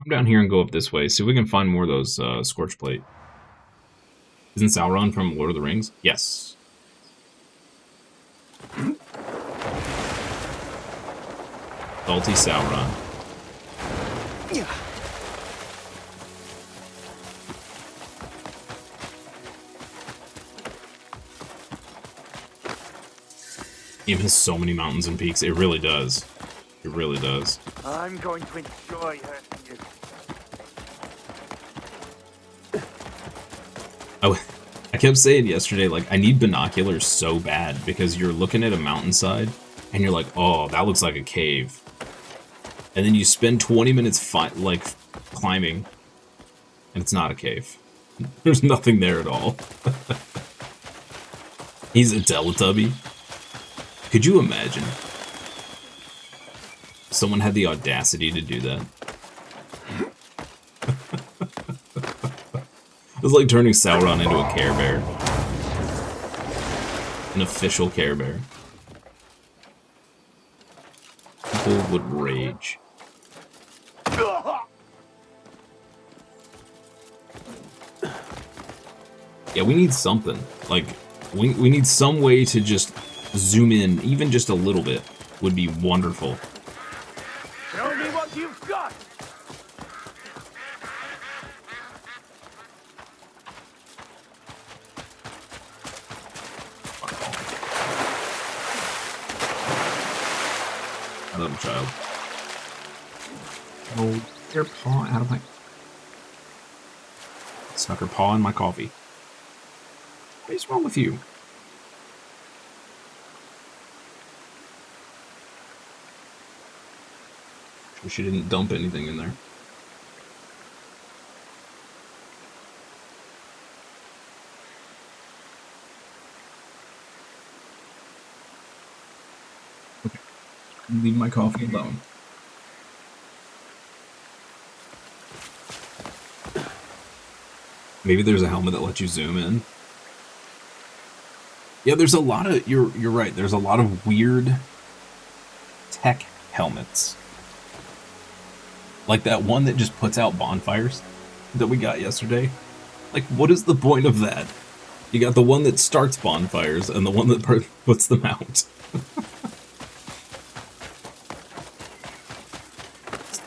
Come down here and go up this way. See if we can find more of those Scorch Plate. Isn't Sauron from Lord of the Rings? Yes. Salty Sauron. Yeah. Game has so many mountains and peaks. It really does. It really does. I'm going to enjoy hurting you. I kept saying yesterday, like, I need binoculars so bad because you're looking at a mountainside and you're like, oh, that looks like a cave. And then you spend 20 minutes like climbing and it's not a cave. There's nothing there at all. He's a Teletubby. Could you imagine? Someone had the audacity to do that. It was like turning Sauron into a Care Bear. An official Care Bear. People would rage. Yeah, we need something. Like, we need some way to just zoom in, even just a little bit, would be wonderful. Show me what you've got! My little child. Oh, your paw out of my... Sucker paw in my coffee. What is wrong with you? She didn't dump anything in there. Okay. Leave my coffee alone. Maybe there's a helmet that lets you zoom in. Yeah, there's a lot of... You're right. There's a lot of weird tech helmets. Like that one that just puts out bonfires that we got yesterday. Like, what is the point of that? You got the one that starts bonfires and the one that puts them out.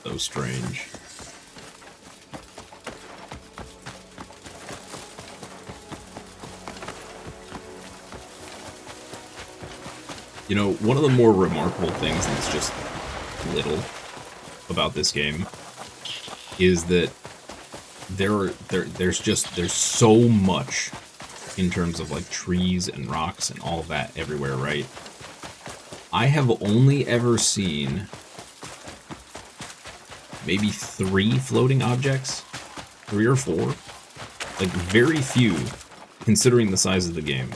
So strange. You know, one of the more remarkable things that's just little about this game is that there's so much in terms of like trees and rocks and all of that everywhere, right? I have only ever seen maybe 3 floating objects, 3 or 4, like very few considering the size of the game.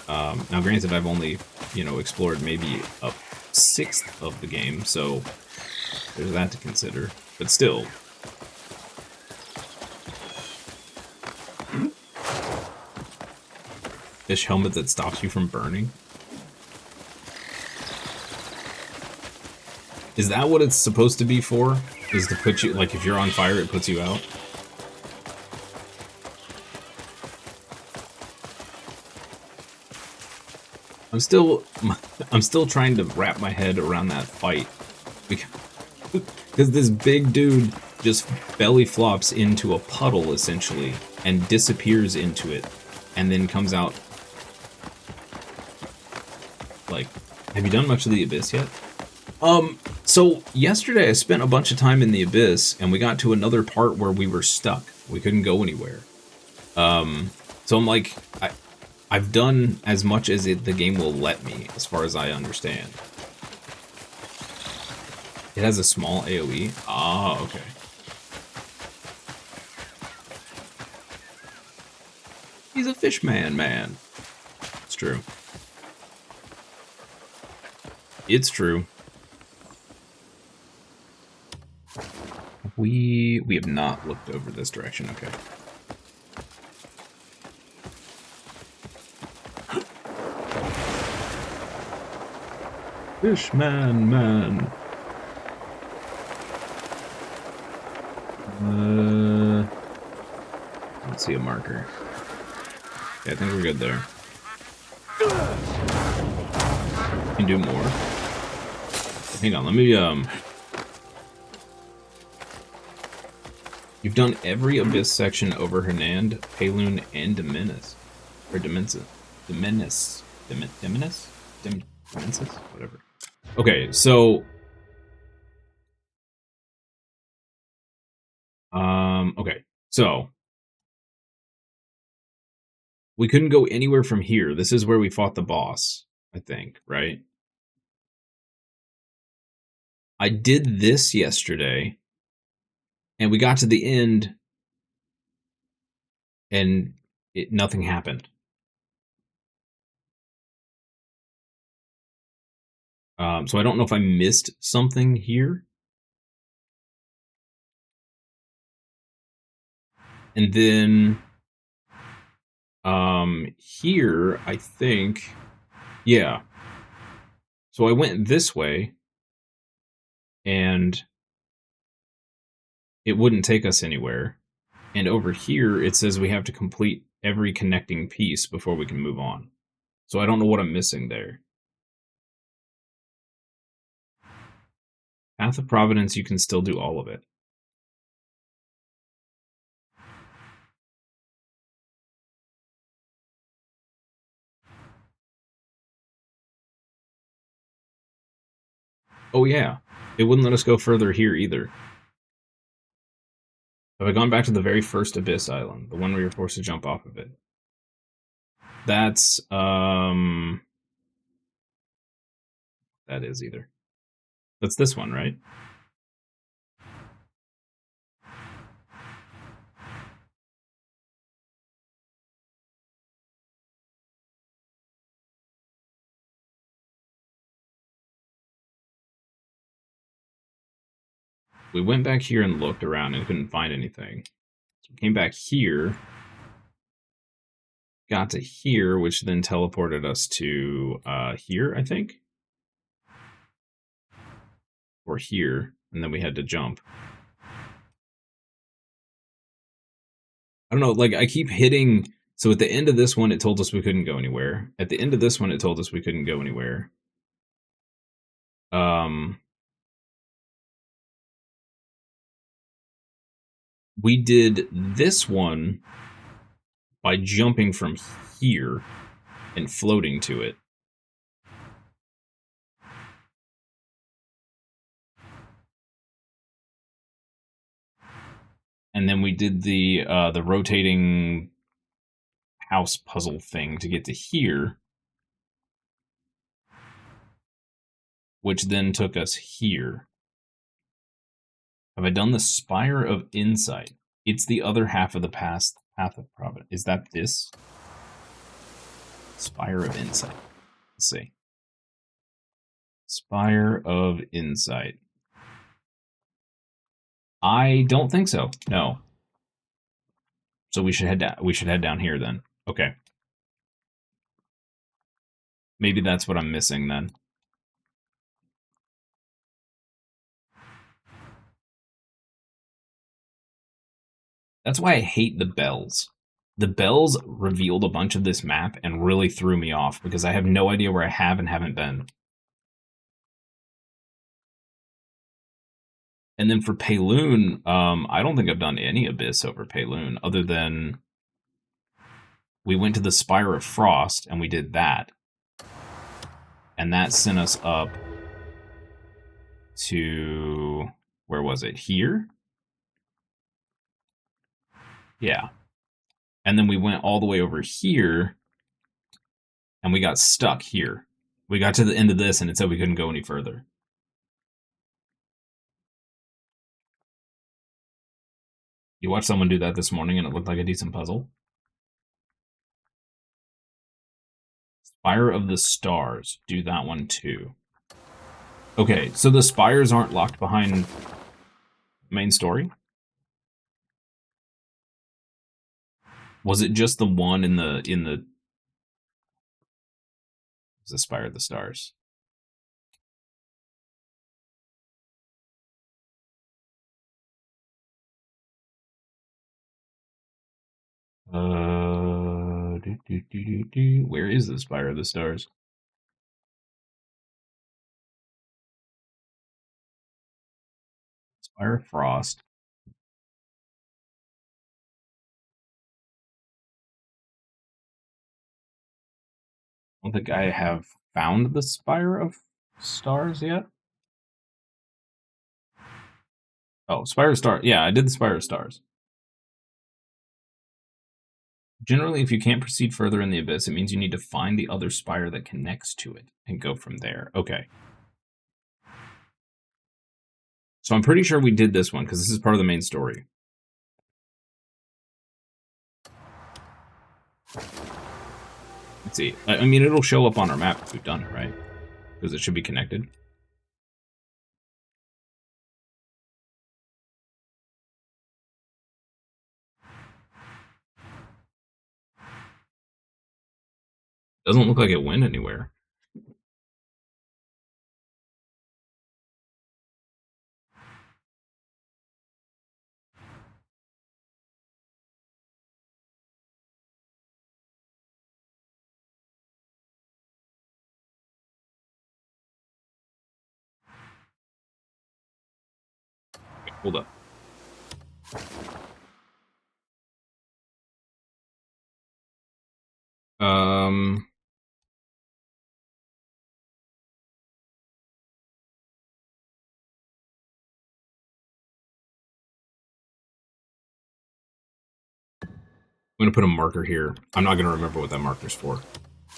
Now granted, I've only, you know, explored maybe a 1/6 of the game, so there's that to consider, but still. Fish helmet that stops you from burning? Is that what it's supposed to be for? Is to put you, like, if you're on fire, it puts you out? I'm still trying to wrap my head around that fight. Because this big dude just belly flops into a puddle, essentially, and disappears into it, and then comes out. Like, have you done much of the Abyss yet? So yesterday I spent a bunch of time in the Abyss, and we got to another part where we were stuck. We couldn't go anywhere. So I'm like, I've done as much as the game will let me, as far as I understand. It has a small AoE? Ah, okay. He's a fishman, man. It's true. It's true. We have not looked over this direction, okay. Fishman, man. I don't see a marker. Yeah, I think we're good there. Can do more. Hang on, let me, You've done every Abyss section over Hernand, Paloon, and Dimenus. Or Dimensis. Dimenus. Dimenus? Dimensis? Whatever. Okay, so... okay. So... we couldn't go anywhere from here. This is where we fought the boss, I think, right? I did this yesterday, and we got to the end, and nothing happened. So I don't know if I missed something here. And then here, I think, yeah. So I went this way, and it wouldn't take us anywhere. And over here, it says we have to complete every connecting piece before we can move on. So I don't know what I'm missing there. Path of Providence, you can still do all of it. Oh yeah, it wouldn't let us go further here either. Have I gone back to the very first Abyss Island, the one where you're forced to jump off of it? That's, that is either. That's this one, right? We went back here and looked around and couldn't find anything. So we came back here, got to here, which then teleported us to here, I think? Or here, and then we had to jump. I don't know, like, I keep hitting... So at the end of this one, it told us we couldn't go anywhere. At the end of this one, it told us we couldn't go anywhere. We did this one by jumping from here and floating to it. And then we did the rotating house puzzle thing to get to here, which then took us here. Have I done the Spire of Insight? It's the other half of the Path of Providence. Is that this? Spire of Insight. Let's see. Spire of Insight. I don't think so. No. So we should head down. We should head down here then. Okay. Maybe that's what I'm missing then. That's why I hate the bells. The bells revealed a bunch of this map and really threw me off because I have no idea where I have and haven't been. And then for Paloon, I don't think I've done any Abyss over Paloon other than we went to the Spire of Frost and we did that. And that sent us up to, where was it? Here? Yeah. And then we went all the way over here and we got stuck here. We got to the end of this and it said we couldn't go any further. You watched someone do that this morning and it looked like a decent puzzle. Spire of the Stars. Do that one too. Okay, so the spires aren't locked behind main story? Was it just the one in the the Spire of the Stars? Where is the Spire of the Stars? Spire of Frost. I don't think I have found the Spire of Stars yet. Oh, Spire of Stars. Yeah, I did the Spire of Stars. Generally, if you can't proceed further in the abyss, it means you need to find the other spire that connects to it and go from there. Okay. So I'm pretty sure we did this one because this is part of the main story. Let's see. I mean, it'll show up on our map if we've done it, right? Because it should be connected. Doesn't look like it went anywhere. Okay, hold up. I'm going to put a marker here. I'm not going to remember what that marker's for.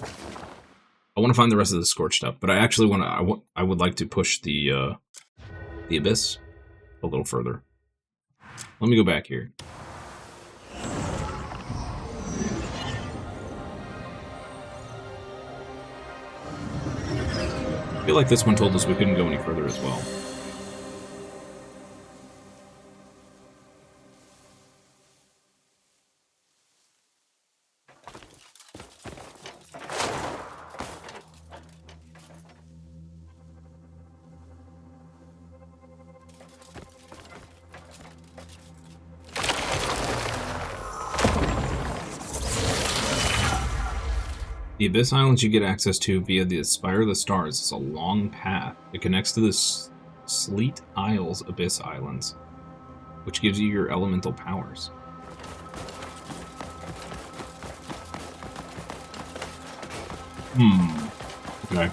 I want to find the rest of the scorched stuff, but I actually want to. I would like to push the abyss a little further. Let me go back here. I feel like this one told us we couldn't go any further as well. The Abyss Islands you get access to via the Spire of the Stars is a long path. It connects to the Sleet Isles Abyss Islands, which gives you your elemental powers. Okay.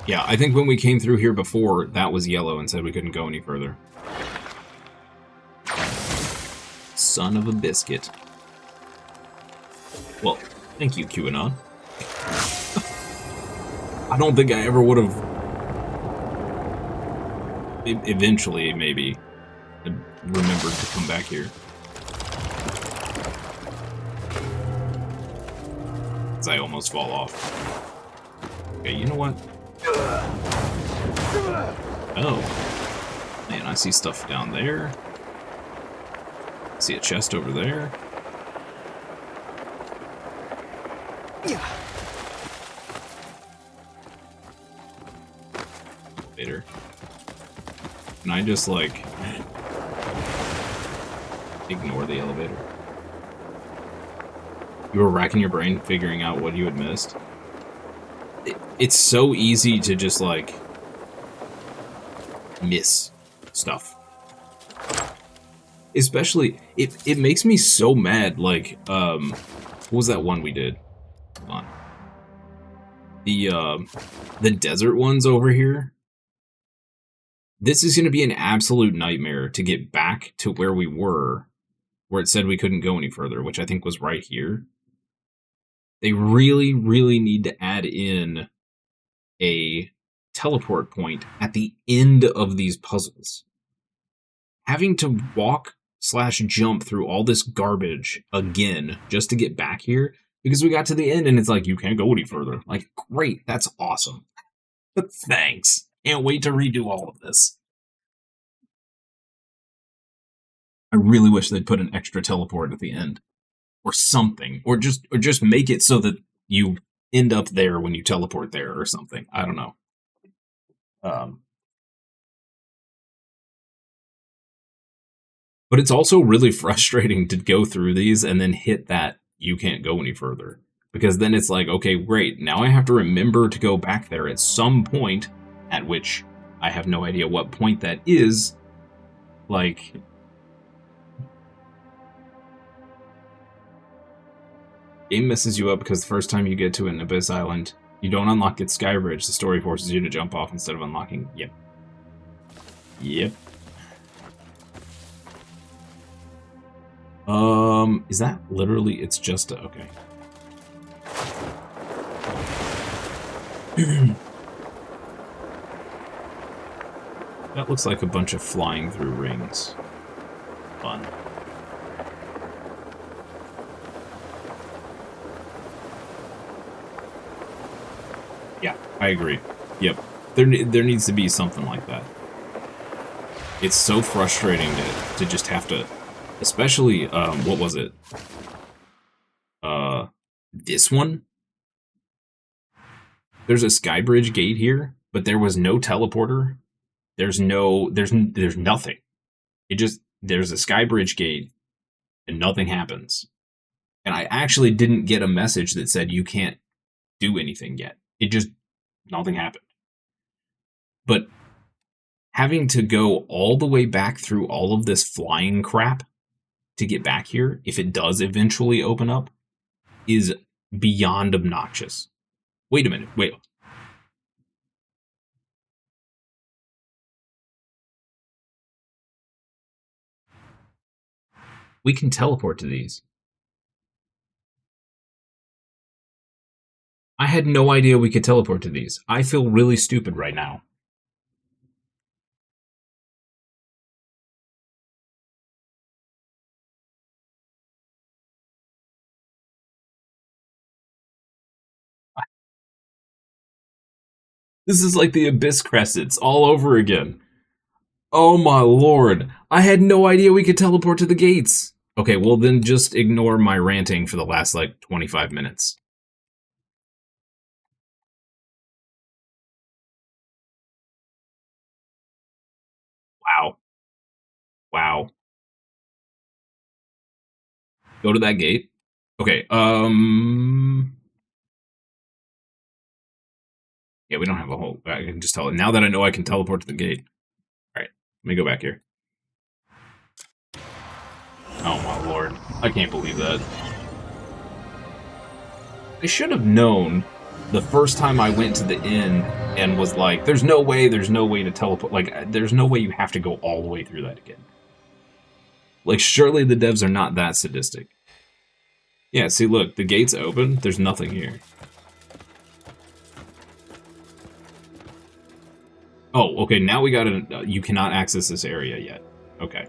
Yeah, I think when we came through here before, that was yellow and said we couldn't go any further. Son of a biscuit. Well, thank you, QAnon. I don't think I ever would have... Eventually, maybe, remembered to come back here. As I almost fall off. Okay, you know what? Oh. Man, I see stuff down there. I see a chest over there. Later. Can I just, like, ignore the elevator? You were racking your brain figuring out what you had missed? It's so easy to just, like, miss stuff. Especially, it makes me so mad, like, what was that one we did? Hold on. The desert ones over here. This is going to be an absolute nightmare to get back to where we were, where it said we couldn't go any further, which I think was right here. They really, really need to add in a teleport point at the end of these puzzles. Having to walk/jump through all this garbage again just to get back here, because we got to the end and it's like, you can't go any further. Like, great, that's awesome. Thanks. Can't wait to redo all of this. I really wish they'd put an extra teleport at the end. Or something. Or just make it so that you end up there when you teleport there or something. I don't know. But it's also really frustrating to go through these and then hit that you can't go any further. Because then it's like, okay, great. Now I have to remember to go back there at some point, at which I have no idea what point that is. Like, game messes you up because the first time you get to an Abyss Island, you don't unlock its sky bridge. The story forces you to jump off instead of unlocking. Yep. Yep. Is that literally, it's just a, okay. That looks like a bunch of flying through rings. Fun. Yeah, I agree. Yep. There needs to be something like that. It's so frustrating to just have to, especially, what was it? This one? There's a skybridge gate here, but there was no teleporter. There's nothing. It just, there's a skybridge gate, and nothing happens. And I actually didn't get a message that said you can't do anything yet. It just, nothing happened. But having to go all the way back through all of this flying crap to get back here, if it does eventually open up, is beyond obnoxious. Wait a minute, wait. We can teleport to these. I had no idea we could teleport to these. I feel really stupid right now. This is like the Abyss Crescents all over again. Oh my lord. I had no idea we could teleport to the gates. Okay, well then just ignore my ranting for the last, like, 25 minutes. Wow. Wow. Go to that gate. Okay, yeah, we don't have a whole, I can just tell it. Now that I know I can teleport to the gate. Alright, let me go back here. Oh my lord. I can't believe that. I should have known the first time I went to the inn and was like, there's no way to teleport. Like, there's no way you have to go all the way through that again. Like, surely the devs are not that sadistic. Yeah, see, look, the gate's open. There's nothing here. Oh, okay, now we gotta... you cannot access this area yet. Okay.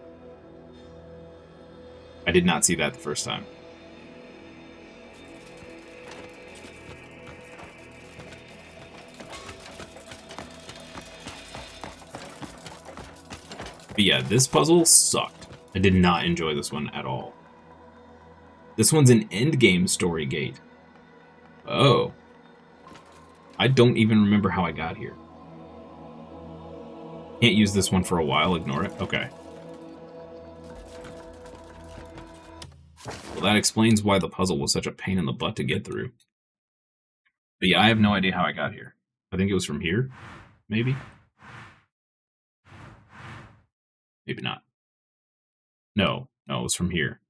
I did not see that the first time. But yeah, this puzzle sucked. I did not enjoy this one at all. This one's an endgame story gate. Oh. I don't even remember how I got here. Can't use this one for a while, ignore it. Okay. Well, that explains why the puzzle was such a pain in the butt to get through. But yeah, I have no idea how I got here. I think it was from here, maybe? Maybe not. No, it was from here.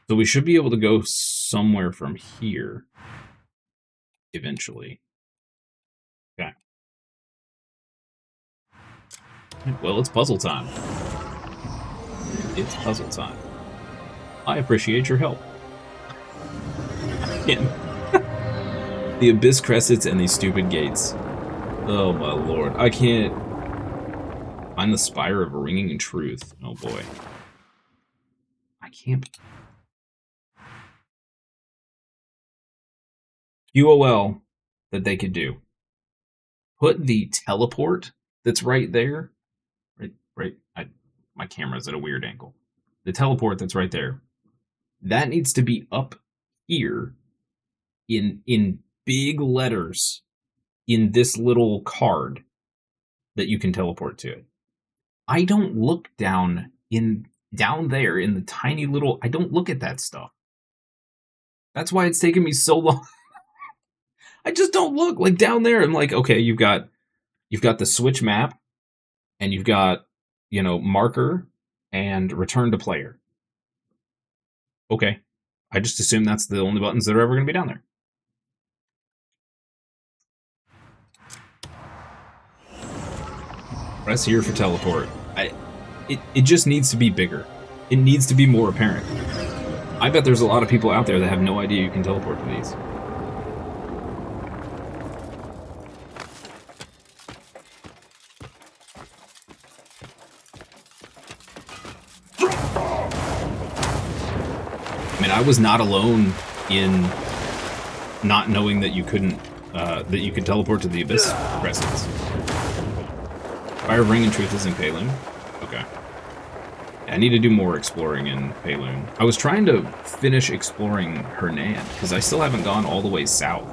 So we should be able to go somewhere from here. Eventually. Okay. Well, it's puzzle time. It's puzzle time. I appreciate your help. Again. The Abyss Crescents and these stupid gates. Oh my lord. I can't... Find the Spire of Ringing Truth. Oh boy. I can't... QOL that they could do. Put the teleport that's right there. Right. My camera's at a weird angle. the teleport that's right there, that needs to be up here in big letters in this little card that you can teleport to it. I don't look down there in the tiny little, I don't look at that stuff. That's why it's taken me so long. I just don't look like down there. I'm like, okay, you've got the switch map, and you've got, marker and return to player. Okay. I just assume that's the only buttons that are ever going to be down there. Press here for teleport. It just needs to be bigger. It needs to be more apparent. I bet there's a lot of people out there that have no idea you can teleport to these. I mean, I was not alone in not knowing that you couldn't, that you could teleport to the Abyss Crescents. Fire of Ring and Truth is in Payloon. Okay. I need to do more exploring in Payloon. I was trying to finish exploring Hernan, because I still haven't gone all the way south.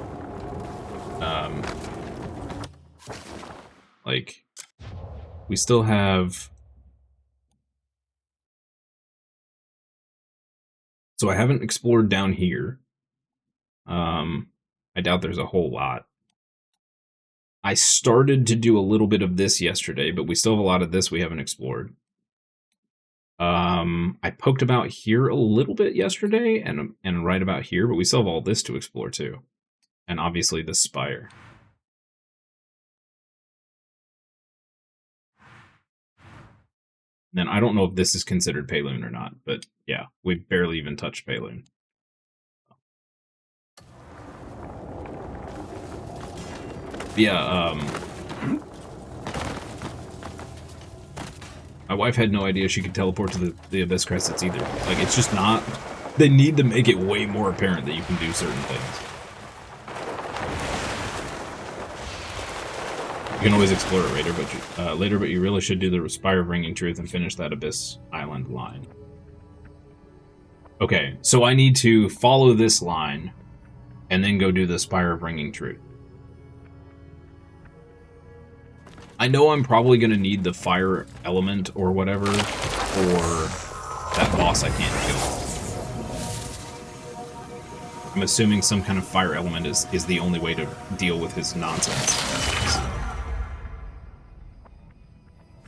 We still have... So I haven't explored down here. I doubt there's a whole lot. I started to do a little bit of this yesterday, but we still have a lot of this we haven't explored. I poked about here a little bit yesterday, and right about here, but we still have all this to explore too. And obviously the spire. Then I don't know if this is considered Payloon or not, but yeah, we've barely even touched Payloon. Yeah, my wife had no idea she could teleport to the Abyss Crescents either. Like, it's just not... They need to make it way more apparent that you can do certain things. You can always explore it later, but you really should do the Spire of Ringing Truth and finish that Abyss Island line. Okay, so I need to follow this line and then go do the Spire of Ringing Truth. I know I'm probably going to need the fire element or whatever for that boss I can't kill. I'm assuming some kind of fire element is the only way to deal with his nonsense.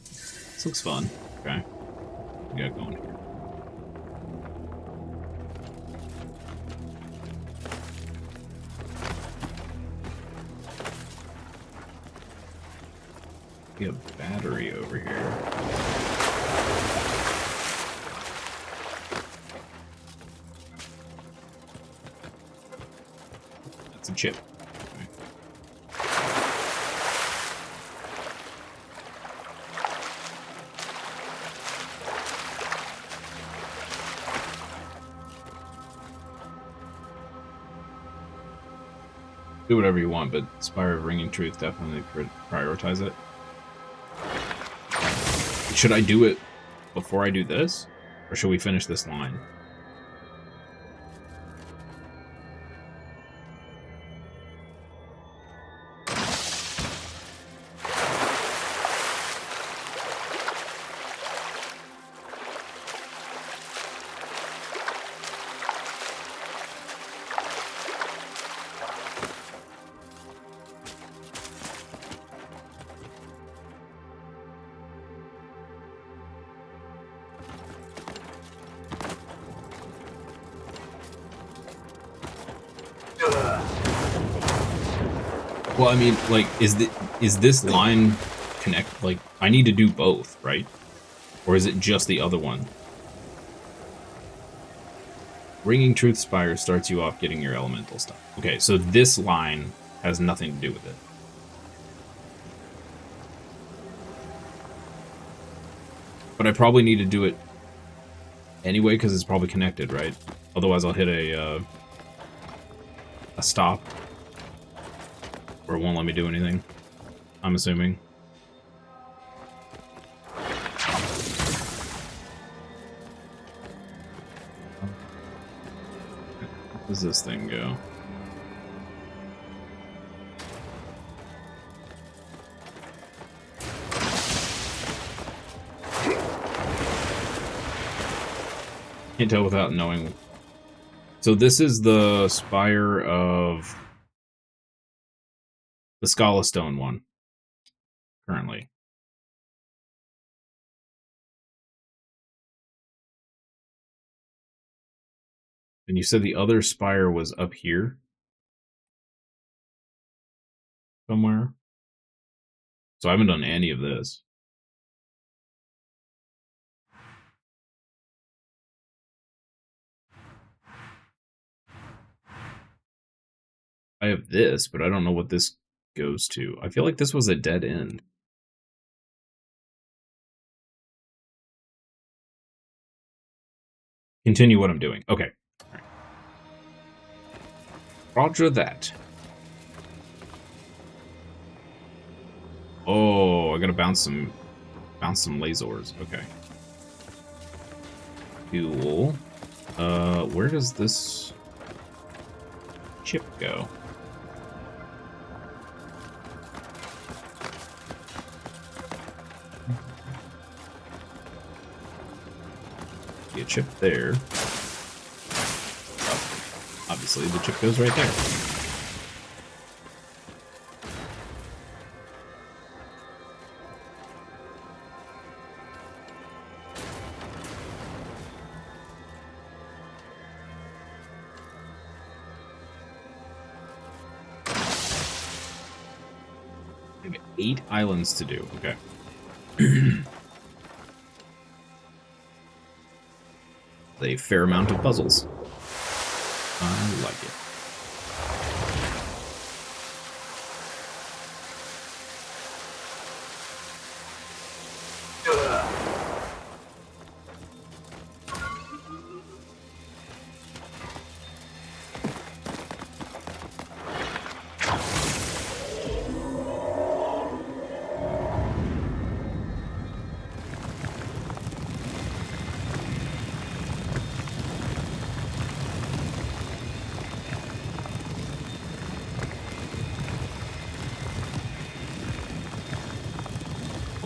This looks fun. Okay. We got going here. We have a battery over here. That's a chip. Okay. Do whatever you want, but Spire of Ringing Truth, definitely prioritize it. Should I do it before I do this? Or should we finish this line? Well, I mean, like, is this line connect? Like, I need to do both, right? Or is it just the other one? Ringing Truth Spire starts you off getting your elemental stuff. Okay, so this line has nothing to do with it. But I probably need to do it anyway because it's probably connected, right? Otherwise, I'll hit a stop. Or it won't let me do anything, I'm assuming. does this thing go? Can't tell without knowing. So this is the spire of the Scala Stone one, currently. And you said the other spire was up here? Somewhere? So I haven't done any of this. I have this, but I don't know what this goes to. I feel like this was a dead end. Continue what I'm doing. Okay. All right. Roger that. Oh, I gotta bounce some lasers. Okay. Cool. Where does this chip go? Be a chip there. Oh, obviously, the chip goes right there. I have 8 islands to do. Okay. A fair amount of puzzles. I like it.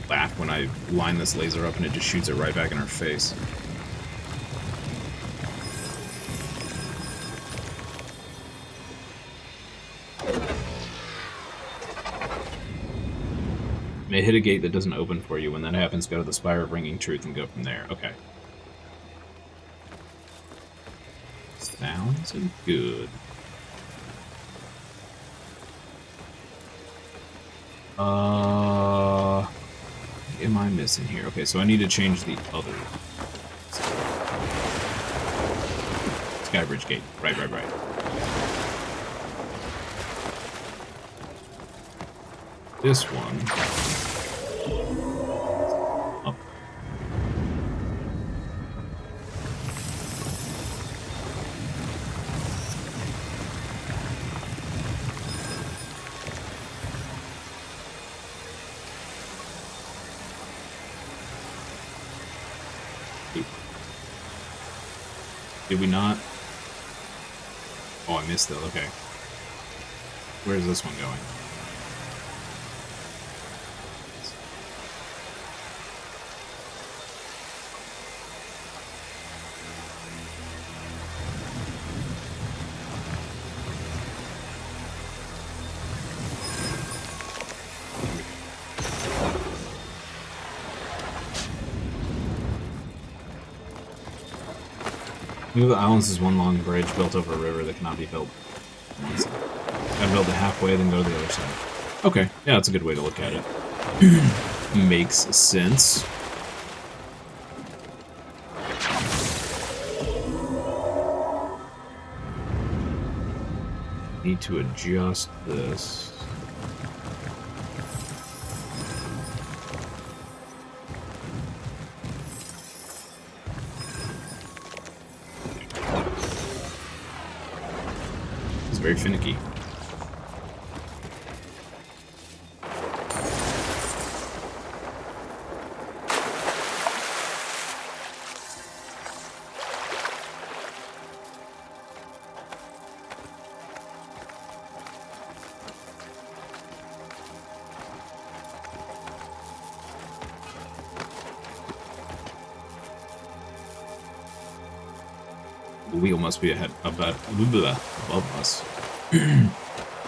Laugh when I line this laser up and it just shoots it right back in our face. May hit a gate that doesn't open for you. When that happens, go to the Spire of Ringing Truth and go from there. Okay. Sounds good. What am I missing here? Okay, so I need to change the other Skybridge gate. Right. This one. Up. Did we not? Oh, I missed it. Okay. Where's this one going? Think of the islands as one long bridge built over a river that cannot be built on one side. Gotta build it halfway, then go to the other side. Okay, yeah, that's a good way to look at it. Makes sense. Need to adjust this. It's very finicky. The wheel must be ahead above us.